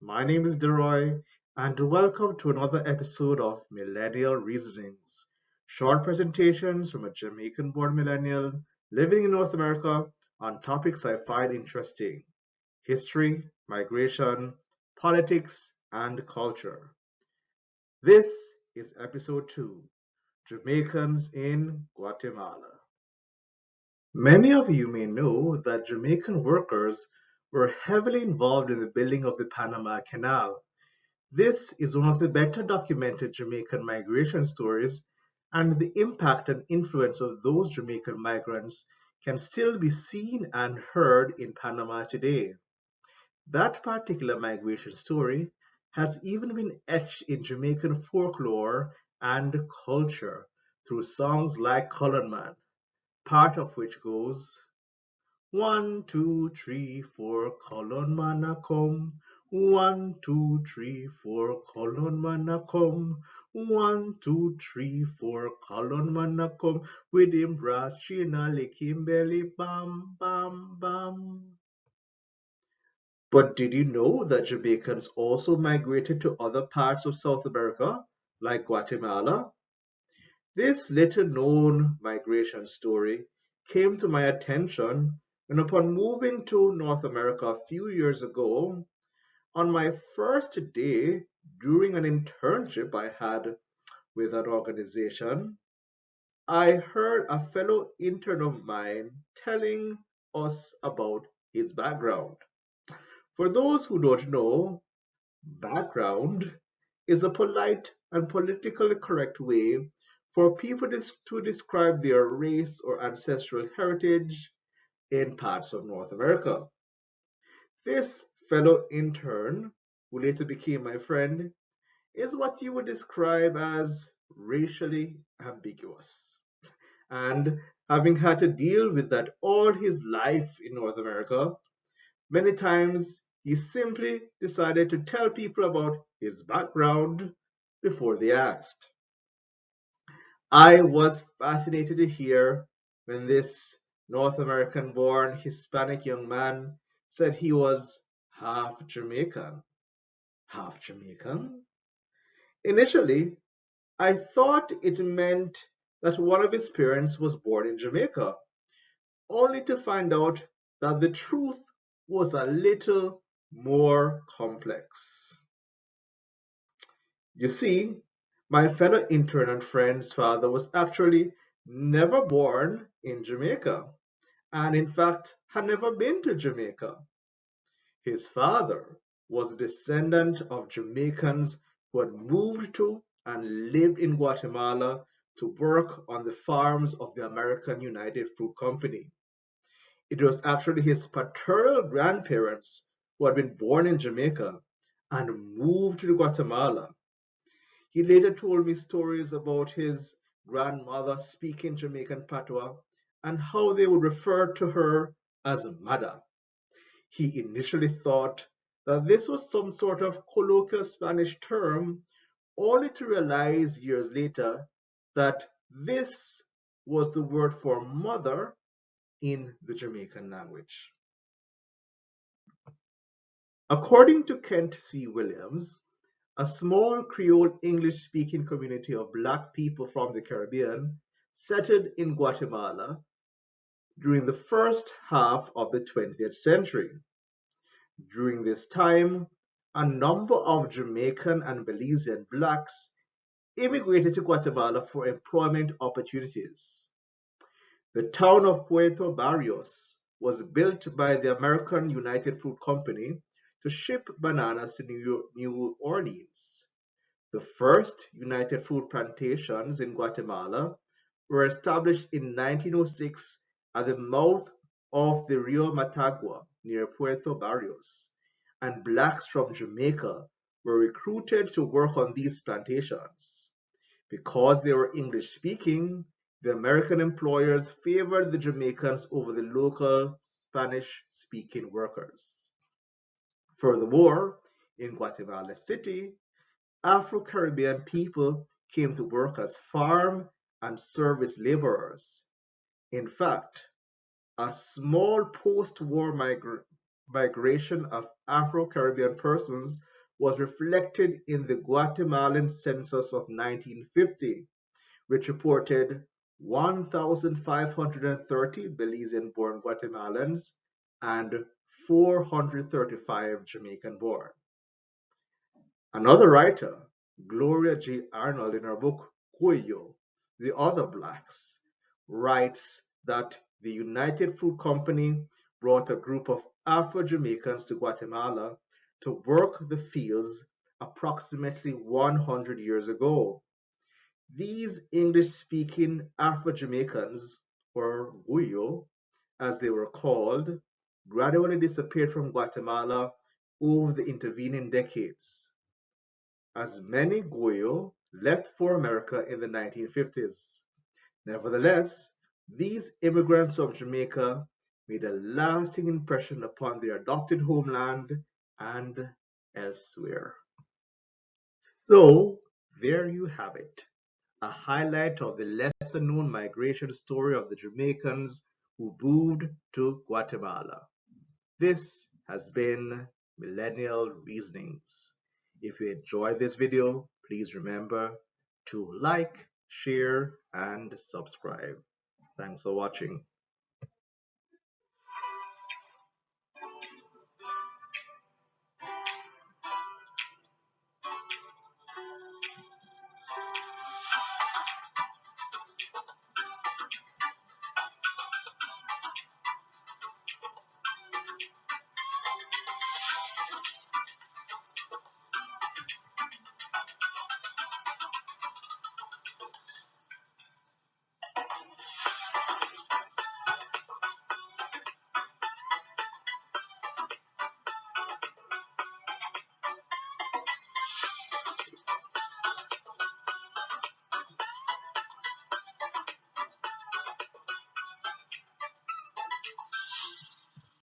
My name is Deroy, and welcome to another episode of Millennial Reasonings, short presentations from a Jamaican born millennial living in North America on topics I find interesting: history, migration, politics, and culture. This is episode 2: Jamaicans in Guatemala. Many of you may know that Jamaican workers were heavily involved in the building of the Panama Canal. This is one of the better documented Jamaican migration stories, and the impact and influence of those Jamaican migrants can still be seen and heard in Panama today. That particular migration story has even been etched in Jamaican folklore and culture through songs like Colored Man, part of which goes, 1, 2, 3, 4, colon mana come. 1, 2, 3, 4, colon mana come. 1, 2, 3, 4, colon mana come. With him brass chin a lick him belly, bam, bam, bam. But did you know that Jamaicans also migrated to other parts of South America, like Guatemala? This little-known migration story came to my attention when, upon moving to North America a few years ago, on my first day during an internship I had with an organization, I heard a fellow intern of mine telling us about his background. For those who don't know, background is a polite and politically correct way for people to describe their race or ancestral heritage in parts of North America. This fellow intern, who later became my friend, is what you would describe as racially ambiguous. And having had to deal with that all his life in North America, many times he simply decided to tell people about his background before they asked. I was fascinated to hear when this North American born Hispanic young man said he was half Jamaican. Half Jamaican? Initially, I thought it meant that one of his parents was born in Jamaica, only to find out that the truth was a little more complex. You see, my fellow intern and friend's father was actually never born in Jamaica, and in fact had never been to Jamaica. His father was a descendant of Jamaicans who had moved to and lived in Guatemala to work on the farms of the American United Fruit Company. It was actually his paternal grandparents who had been born in Jamaica and moved to Guatemala. He later told me stories about his grandmother speaking Jamaican patois and how they would refer to her as mother. He initially thought that this was some sort of colloquial Spanish term, only to realize years later that this was the word for mother in the Jamaican language. According to Kent C. Williams, a small Creole English-speaking community of Black people from the Caribbean settled in Guatemala during the first half of the 20th century. During this time, a number of Jamaican and Belizean Blacks immigrated to Guatemala for employment opportunities. The town of Puerto Barrios was built by the American United Fruit Company to ship bananas to New Orleans. The first United Fruit plantations in Guatemala were established in 1906 at the mouth of the Rio Matagua near Puerto Barrios, and blacks from Jamaica were recruited to work on these plantations. Because they were English speaking, the American employers favored the Jamaicans over the local Spanish speaking workers. Furthermore, in Guatemala City, Afro-Caribbean people came to work as farm and service laborers. In fact, a small post-war migration of Afro-Caribbean persons was reflected in the Guatemalan census of 1950, which reported 1,530 Belizean-born Guatemalans and 435 Jamaican-born. Another writer, Gloria J. Arnold, in her book Cuello, The Other Blacks, writes that the United Fruit Company brought a group of Afro-Jamaicans to Guatemala to work the fields approximately 100 years ago. These English-speaking Afro-Jamaicans, or Guyo, as they were called, gradually disappeared from Guatemala over the intervening decades, as many Guyo left for America in the 1950s. Nevertheless, these immigrants from Jamaica made a lasting impression upon their adopted homeland and elsewhere. So, there you have it, a highlight of the lesser known migration story of the Jamaicans who moved to Guatemala. This has been Millennial Reasonings. If you enjoyed this video, please remember to like, share, and subscribe. Thanks for watching.